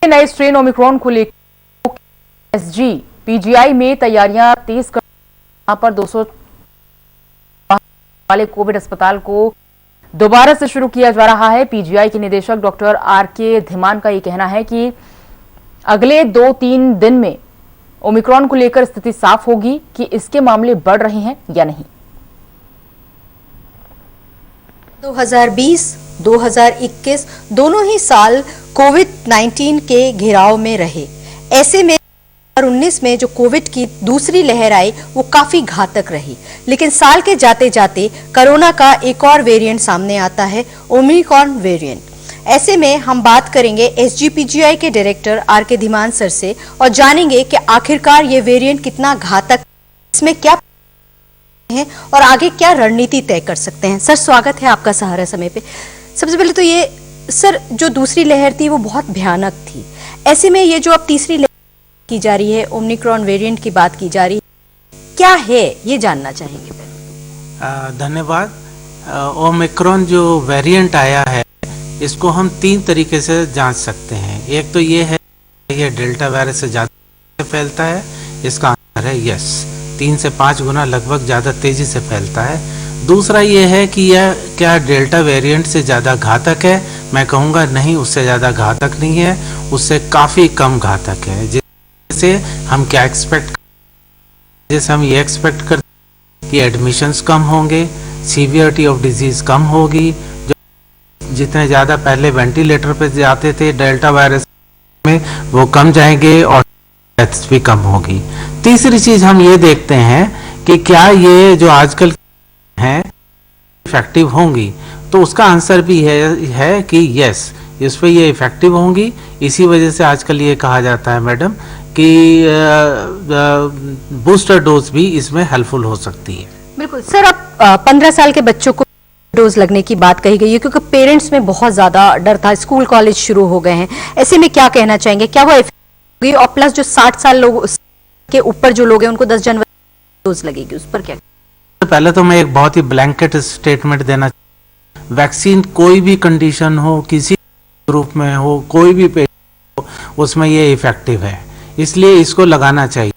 नए strain Omicron को लेकर एसजी पीजीआई में तैयारियां तेज कर यहां पर 200 वाले कोविड अस्पताल को दोबारा से शुरू किया जा रहा है। पीजीआई के निदेशक डॉक्टर आरके धीमान का ये कहना है कि अगले 2-3 दिन में ओमिक्रॉन को लेकर स्थिति साफ होगी कि इसके मामले बढ़ रहे हैं या नहीं। 2020-2021 दोनों ही साल कोविड-19 के घेराव में रहे। ऐसे में 2019 में जो कोविड की दूसरी लहर आई वो काफी घातक रही, लेकिन साल के जाते जाते कोरोना का एक और वेरिएंट सामने आता है, ओमिक्रॉन वेरिएंट। ऐसे में हम बात करेंगे एसजीपीजीआई के डायरेक्टर आरके धीमान सर से और जानेंगे कि आखिरकार ये वेरिएंट कितना घातक, इसमें क्या है और आगे क्या रणनीति तय कर सकते हैं। सर, स्वागत है आपका सहारा समय पे। सबसे पहले तो ये सर, जो दूसरी लहर थी वो बहुत भयानक थी। ऐसे में ये जो अब तीसरी लहर की जा रही है, ओमिक्रॉन वेरिएंट की बात की जा रही है, क्या है ये जानना चाहेंगे। धन्यवाद। ओमिक्रॉन जो वेरिएंट आया है इसको हम 3 तरीके से जांच सकते हैं। एक तो ये है ये डेल्टा वायरस से ज़्यादा फैलता है, इसका आंसर है यस, 3 से 5 गुना लगभग ज़्यादा तेज़ी से फैलता है। दूसरा ये है कि यह क्या डेल्टा वेरिएंट से ज़्यादा घातक है, मैं कहूँगा नहीं, उससे ज़्यादा घातक नहीं है, उससे काफ़ी कम घातक है। जैसे हम क्या एक्सपेक्ट, जैसे हम ये एक्सपेक्ट करते हैं कि एडमिशन्स कम होंगे, सीवियरिटी ऑफ डिजीज़ कम होगी, जितने ज़्यादा पहले वेंटिलेटर पे जाते थे डेल्टा वायरस में वो कम जाएंगे और डेथ्स भी कम होगी। तीसरी चीज़ हम ये देखते हैं कि क्या ये जो आजकल हैं इफेक्टिव होंगी, तो उसका आंसर भी है कि यस, इस पर ये इफेक्टिव होंगी। इसी वजह से आजकल ये कहा जाता है मैडम कि बूस्टर डोज भी इसमें हेल्पफुल हो सकती है। बिल्कुल सर, अब 15 साल के बच्चों को डोज लगने की बात कही गई है क्योंकि पेरेंट्स में बहुत ज्यादा डर था, स्कूल कॉलेज शुरू हो गए हैं। ऐसे में क्या कहना चाहेंगे, क्या वो होगी? और प्लस जो 60 साल लोग के ऊपर जो लोग हैं उनको 10 जनवरी डोज लगेगी, उस पर क्या? पहले तो मैं एक बहुत ही ब्लैंकेट स्टेटमेंट देना, वैक्सीन कोई भी कंडीशन हो, किसी ग्रुप में हो, कोई भी पेशेंट हो, उसमें ये इफेक्टिव है, इसलिए इसको लगाना चाहिए।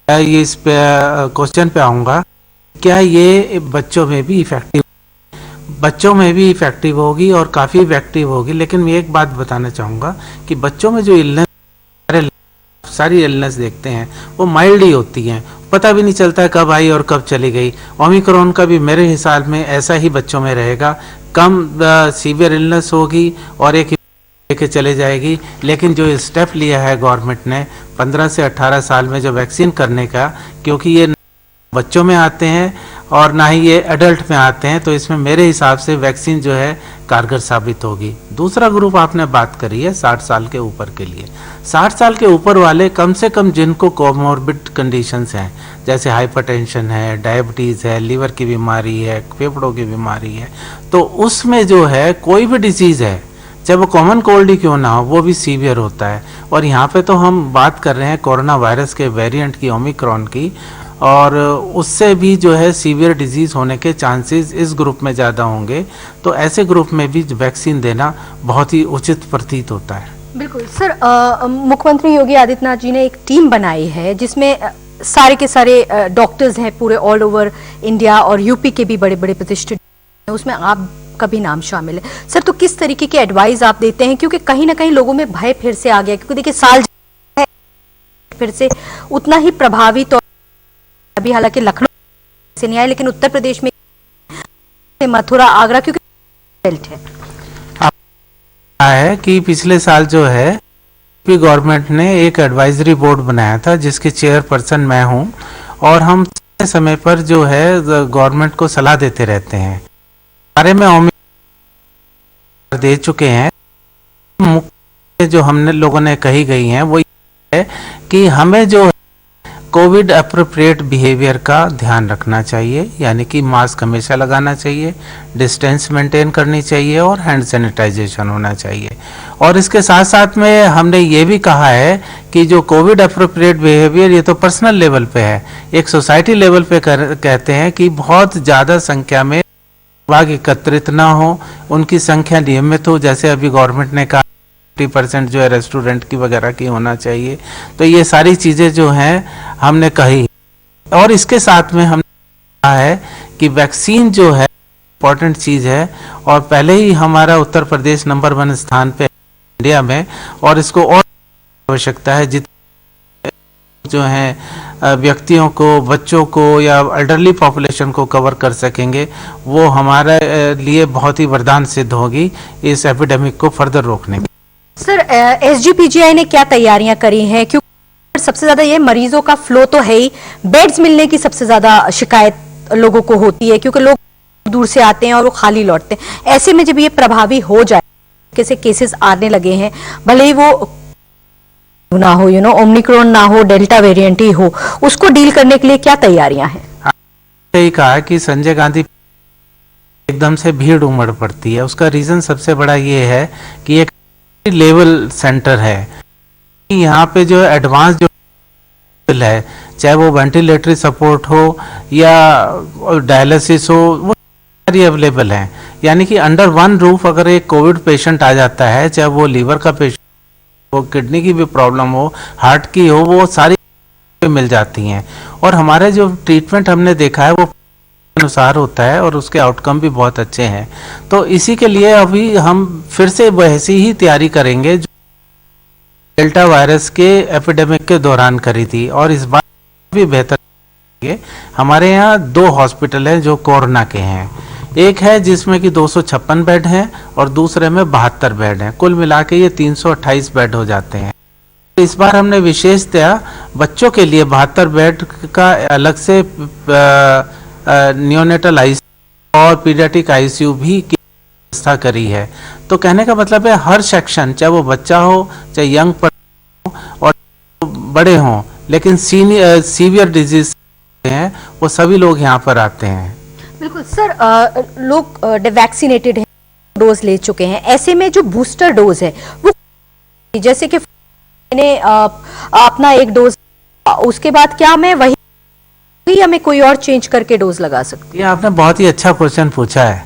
ये इस क्वेश्चन पे आऊँगा, क्या ये बच्चों में भी इफेक्टिव, बच्चों में भी इफेक्टिव होगी और काफ़ी इफेक्टिव होगी। लेकिन मैं एक बात बताना चाहूँगा कि बच्चों में जो इलनेस, सारी इलनेस देखते हैं वो माइल्ड ही होती हैं, पता भी नहीं चलता है कब आई और कब चली गई। ओमिक्रॉन का भी मेरे हिसाब में ऐसा ही बच्चों में रहेगा, कम सीवियर इलनेस होगी और एक लेके चले जाएगी। लेकिन जो स्टेप लिया है गवर्नमेंट ने 15 से 18 साल में जो वैक्सीन करने का, क्योंकि ये बच्चों में आते हैं और ना ही ये एडल्ट में आते हैं, तो इसमें मेरे हिसाब से वैक्सीन जो है कारगर साबित होगी। दूसरा ग्रुप आपने बात करी है 60 साल के ऊपर के लिए। 60 साल के ऊपर वाले कम से कम जिनको कोमोर्बिड कंडीशंस हैं, जैसे हाइपरटेंशन है, डायबिटीज़ है, लीवर की बीमारी है, फेफड़ों की बीमारी है, तो उसमें जो है कोई भी डिजीज़ है, चाहे वो कॉमन कोल्ड ही क्यों ना हो, वो भी सीवियर होता है। और यहाँ पे तो हम बात कर रहे हैं कोरोना वायरस के वेरिएंट की, ओमिक्रॉन की, और उससे भी जो है सीवियर डिजीज़ होने के चांसेस इस ग्रुप में ज़्यादा होंगे, तो ऐसे ग्रुप में भी वैक्सीन देना बहुत ही उचित प्रतीत होता है। बिल्कुल सर, मुख्यमंत्री योगी आदित्यनाथ जी ने एक टीम बनाई है जिसमें सारे के सारे डॉक्टर्स हैं पूरे ऑल ओवर इंडिया और यूपी के भी बड़े बड़े प्रतिष्ठित, उसमें आपका भी नाम शामिल है। सर, तो किस तरीके की एडवाइस आप देते हैं, क्योंकि कहीं ना कहीं लोगों में भय फिर से आ गया, क्योंकि देखिए साल फिर से उतना ही प्रभावी तौर, अभी हालांकि लखनऊ से नहीं आए, लेकिन उत्तर प्रदेश में मथुरा, आगरा, क्योंकि बेल्ट है कि पिछले साल जो है गवर्नमेंट ने एक एडवाइजरी बोर्ड बनाया था जिसके चेयरपर्सन मैं हूं, और हम समय पर जो है गवर्नमेंट को सलाह देते रहते हैं, बारे में दे चुके हैं। मुख्य जो हमने लोगों ने कही गई हैं वो है कि हमें जो कोविड अप्रोप्रिएट बिहेवियर का ध्यान रखना चाहिए, यानी कि मास्क हमेशा लगाना चाहिए, डिस्टेंस मेंटेन करनी चाहिए और हैंड सैनिटाइजेशन होना चाहिए। और इसके साथ साथ में हमने ये भी कहा है कि जो कोविड अप्रोप्रिएट बिहेवियर, ये तो पर्सनल लेवल पे है, एक सोसाइटी लेवल पे कहते हैं कि बहुत ज़्यादा संख्या में लोग एकत्रित ना हो, उनकी संख्या नियमित हो, जैसे अभी गवर्नमेंट ने कहा 50% जो है रेस्टोरेंट की वगैरह की होना चाहिए। तो ये सारी चीज़ें जो हैं हमने कही, और इसके साथ में हमने कहा है कि वैक्सीन जो है इम्पोर्टेंट चीज़ है, और पहले ही हमारा उत्तर प्रदेश नंबर 1 स्थान पे इंडिया में, और इसको और आवश्यकता है। जितने जो हैं व्यक्तियों को, बच्चों को या एल्डरली पॉपुलेशन को कवर कर सकेंगे, वो हमारे लिए बहुत ही वरदान सिद्ध होगी इस एपिडेमिक को फर्दर रोकने की। सर, एसजीपीजीआई ने क्या तैयारियां करी हैं? क्योंकि सबसे ज्यादा ये मरीजों का फ्लो तो है ही, बेड्स मिलने की सबसे ज्यादा शिकायत लोगों को होती है, क्योंकि लोग दूर से आते हैं और वो खाली लौटते हैं। ऐसे में जब ये प्रभावी हो जाए, कैसे केसेस आने लगे हैं, भले ही वो ना हो, ओमिक्रॉन ना हो, डेल्टा वेरिएंट ही हो, उसको डील करने के लिए क्या तैयारियां हैं? यही कहा कि संजय गांधी एकदम से भीड़ उमड़ पड़ती है। उसका रीजन सबसे बड़ा ये है कि एक लेवल सेंटर है, यहाँ पे जो एडवांस जो है, चाहे वो वेंटिलेटरी सपोर्ट हो या डायलिसिस हो, वो सारी अवेलेबल है। यानी कि अंडर वन रूफ अगर एक कोविड पेशेंट आ जाता है, चाहे वो लीवर का पेशेंट हो, किडनी की भी प्रॉब्लम हो, हार्ट की हो, वो सारी मिल जाती हैं। और हमारे जो ट्रीटमेंट हमने देखा है वो अनुसार होता है और उसके आउटकम भी बहुत अच्छे हैं। तो इसी के लिए अभी हम फिर से वैसी ही तैयारी करेंगे जो डेल्टा वायरस के एपिडेमिक के दौरान करी थी, और इस बार भी बेहतर। हमारे यहाँ 2 हॉस्पिटल हैं जो कोरोना के हैं। एक है जिसमें कि 256 बेड हैं और दूसरे में 72 बेड हैं। कुल मिला के ये 328 बेड हो जाते हैं। इस बार हमने विशेषतया बच्चों के लिए 72 बेड का अलग से नियोनेटल आईसीयू और पीडियाट्रिक आईसीयू भी की व्यवस्था करी है। तो कहने का मतलब है हर सेक्शन, चाहे वो बच्चा हो, चाहे यंग पर्सन हो और बड़े हों, लेकिन सीवियर डिजीज हैं, वो सभी लोग यहाँ पर आते हैं। बिल्कुल सर, लोग वैक्सीनेटेड हैं, डोज ले चुके हैं, ऐसे में जो बूस्टर डोज है वो, जैसे कि मैंने अपना एक डोज, उसके बाद क्या मैं वही या मैं कोई और चेंज करके डोज लगा सकती हूँ? ये आपने बहुत ही अच्छा क्वेश्चन पूछा है।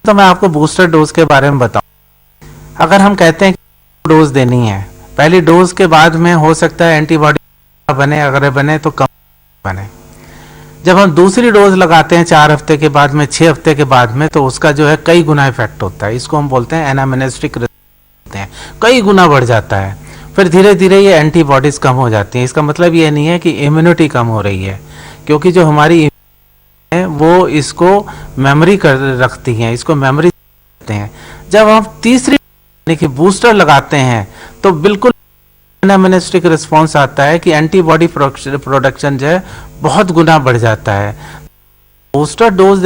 तो मैं आपको बूस्टर डोज के बारे में बताऊं। अगर हम कहते हैं कि डोज देनी है, पहली डोज के बाद में हो सकता है एंटीबॉडी बने, अगर बने तो कम बने। जब हम दूसरी डोज लगाते हैं 4 हफ्ते के बाद में, 6 हफ्ते के बाद में, तो उसका जो है कई गुना इफेक्ट होता है। इसको हम बोलते हैं एनामिनेस्टिक रिस्पॉन्स, कई गुना बढ़ जाता है। फिर धीरे धीरे ये एंटीबॉडीज कम हो जाती हैं। इसका मतलब ये नहीं है कि इम्यूनिटी कम हो रही है, क्योंकि जो हमारी है वो इसको मेमोरी कर रखती हैं, इसको मेमोरी कहते हैं। जब हम तीसरी यानी कि बूस्टर लगाते हैं तो बिल्कुल एनामिनेस्टिक रिस्पॉन्स आता है कि एंटीबॉडी प्रोडक्शन जो है बहुत गुना बढ़ जाता है। बूस्टर डोज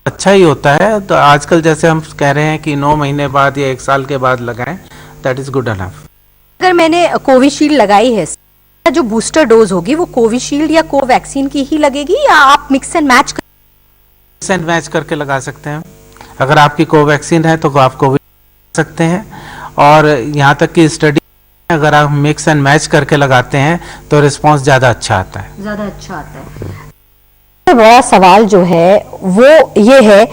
अच्छा ही होता है। तो आजकल जैसे हम कह रहे हैं कि 9 महीने बाद या 1 साल के बाद लगाएं, दैट इज गुड इनफ। अगर मैंने कोविशील्ड लगाई है, जो बूस्टर डोज होगी वो कोविशील्ड या कोवैक्सीन की ही लगेगी या आप मिक्स एंड मैच करके लगा सकते हैं? अगर आपकी कोवैक्सीन है तो आप कोविड सकते हैं, और यहाँ तक कि स्टडी अगर आप मिक्स एंड मैच करके लगाते हैं तो रिस्पांस ज्यादा अच्छा आता है। बड़ा सवाल जो है वो ये है,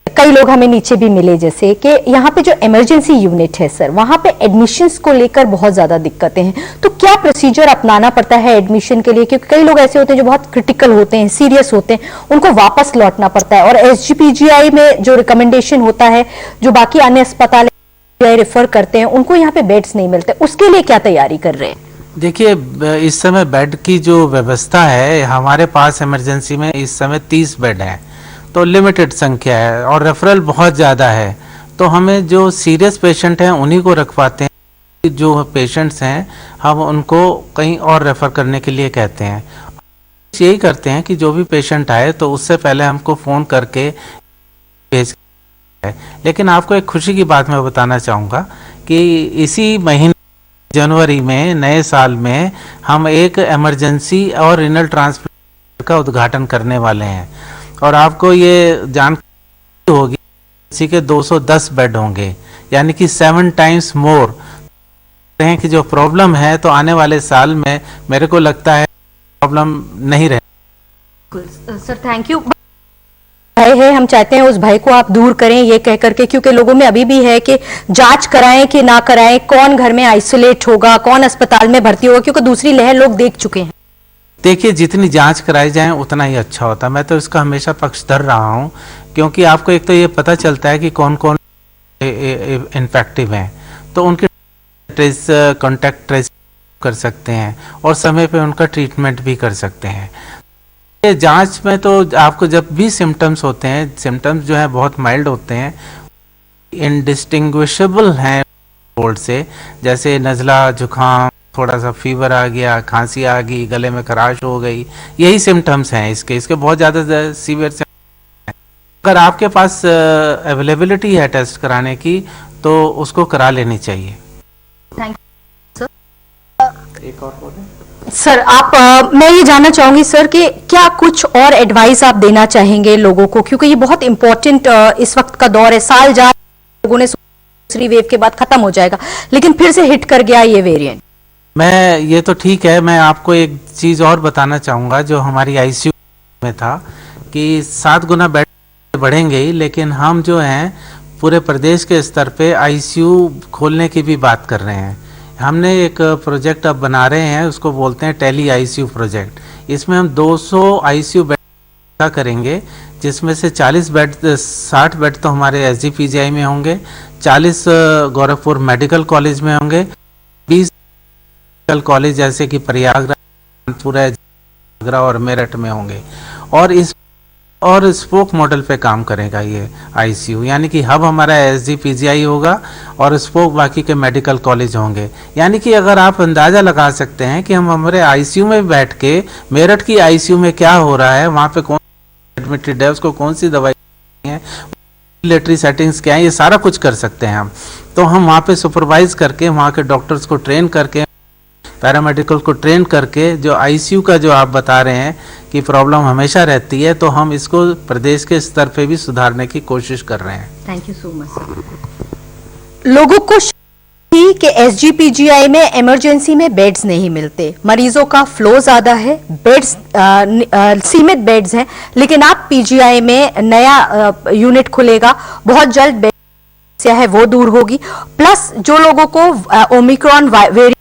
कई लोग हमें नीचे भी मिले, जैसे कि यहाँ पे जो इमरजेंसी यूनिट है सर, वहां पे एडमिशंस को लेकर बहुत ज्यादा दिक्कतें हैं। तो क्या प्रोसीजर अपनाना पड़ता है एडमिशन के लिए? क्योंकि कई लोग ऐसे होते हैं जो बहुत क्रिटिकल होते हैं, सीरियस होते हैं, उनको वापस लौटना पड़ता है। और एसजीपीजीआई में जो रिकमेंडेशन होता है, जो बाकी अन्य अस्पताल रेफर करते हैं, उनको यहाँ पे बेड्स नहीं मिलते, उसके लिए क्या तैयारी कर रहे हैं? देखिए, इस समय बेड की जो व्यवस्था है हमारे पास इमरजेंसी में इस समय 30 बेड है, तो लिमिटेड संख्या है और रेफरल बहुत ज़्यादा है। तो हमें जो सीरियस पेशेंट हैं उन्हीं को रख पाते हैं। जो पेशेंट्स हैं हम उनको कहीं और रेफर करने के लिए कहते हैं। यही करते हैं कि जो भी पेशेंट आए तो उससे पहले हमको फ़ोन करके भेज। लेकिन आपको एक खुशी की बात मैं बताना चाहूँगा कि इसी महीने जनवरी में, नए साल में, हम एक इमरजेंसी और रीनल ट्रांसप्लांट का उद्घाटन करने वाले हैं। और आपको ये जानकारी होगी इसी के 210 बेड होंगे, यानी कि 7 टाइम्स मोर। कि जो प्रॉब्लम है तो आने वाले साल में मेरे को लगता है प्रॉब्लम नहीं रहे। Sir thank you. भय है, हम चाहते हैं उस भय को आप दूर करें ये कह करके, क्योंकि लोगों में अभी भी है कि जांच कराएं कि ना कराएं, कौन घर में आइसोलेट होगा, कौन अस्पताल में भर्ती होगा, क्योंकि दूसरी लहर लोग देख चुके हैं। देखिए, जितनी जांच कराई जाए उतना ही अच्छा होता। मैं तो इसका हमेशा पक्षधर रहा हूं, क्योंकि आपको एक तो ये पता चलता है कि कौन कौन इन्फेक्टिव हैं, तो उनके ट्रेस कॉन्टैक्ट ट्रेस कर सकते हैं और समय पे उनका ट्रीटमेंट भी कर सकते हैं। ये जांच में तो आपको जब भी सिम्टम्स होते हैं, सिम्टम्स जो है बहुत माइल्ड होते हैं, इनडिस्टिंग्विशेबल हैं कोल्ड से, जैसे नज़ला, जुकाम, थोड़ा सा फीवर आ गया, खांसी आ गई, गले में खराश हो गई, यही सिम्टम्स हैं इसके बहुत ज़्यादा सीवियर। अगर आपके पास अवेलेबिलिटी है टेस्ट कराने की तो उसको करा लेनी चाहिए। Thank you sir. एक और बोले सर, आप मैं ये जानना चाहूंगी सर कि क्या कुछ और एडवाइस आप देना चाहेंगे लोगों को, क्योंकि ये बहुत इंपॉर्टेंट इस वक्त का दौर है। साल जा लोगों ने दूसरी वेव के बाद खत्म हो जाएगा, लेकिन फिर से हिट कर गया ये वेरिएंट। मैं ये तो ठीक है, मैं आपको एक चीज़ और बताना चाहूँगा जो हमारी आईसीयू में था कि 7 गुना बेड बढ़ेंगे ही, लेकिन हम जो हैं पूरे प्रदेश के स्तर पे आईसीयू खोलने की भी बात कर रहे हैं। हमने एक प्रोजेक्ट अब बना रहे हैं, उसको बोलते हैं टेली आईसीयू प्रोजेक्ट। इसमें हम 200 आईसीयू बेड करेंगे, जिसमें से 60 बेड तो हमारे एसजीपीजीआई में होंगे, 40 गोरखपुर मेडिकल कॉलेज में होंगे, 20 मेडिकल कॉलेज जैसे कि प्रयागराज, कानपुर, आगरा और मेरठ में होंगे। और स्पोक मॉडल पे काम करेगा ये आईसीयू, यानी कि हब हमारा एसजीपीजीआई होगा और स्पोक बाकी के मेडिकल कॉलेज होंगे। यानी कि अगर आप अंदाज़ा लगा सकते हैं कि हम हमारे आईसीयू में बैठ के मेरठ की आईसीयू में क्या हो रहा है, वहाँ पे कौन एडमिटेड है, उसको कौन सी दवाई है, वेंटिलेटरी सेटिंग्स क्या है, ये सारा कुछ कर सकते हैं हम। तो हम वहाँ पे सुपरवाइज करके, वहाँ के डॉक्टर्स को ट्रेन करके, पैरामेडिकल को ट्रेन करके, जो आईसीयू का जो आप बता रहे हैं कि प्रॉब्लम हमेशा रहती है, तो हम इसको प्रदेश के स्तर पे भी सुधारने की कोशिश कर रहे हैं। Thank you so much. लोगों को थी कि एसजीपीजीआई में इमरजेंसी में बेड्स नहीं मिलते, मरीजों का फ्लो ज्यादा है, बेड्स सीमित बेड्स हैं, लेकिन आप पीजीआई में नया यूनिट खुलेगा, बहुत जल्द बेड समस्या है वो दूर होगी। प्लस जो लोगों को ओमिक्रॉन वेरिएंट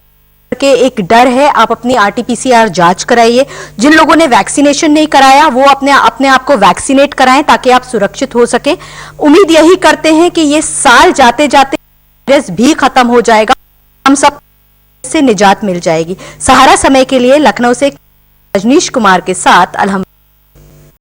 के एक डर है, आप अपनी आरटीपीसीआर जांच कराइए। जिन लोगों ने वैक्सीनेशन नहीं कराया वो अपने आप को वैक्सीनेट कराएं ताकि आप सुरक्षित हो सके। उम्मीद यही करते हैं कि ये साल जाते जाते वायरस भी खत्म हो जाएगा, हम सब से निजात मिल जाएगी। सहारा समय के लिए लखनऊ से रजनीश कुमार के साथ अलहमद।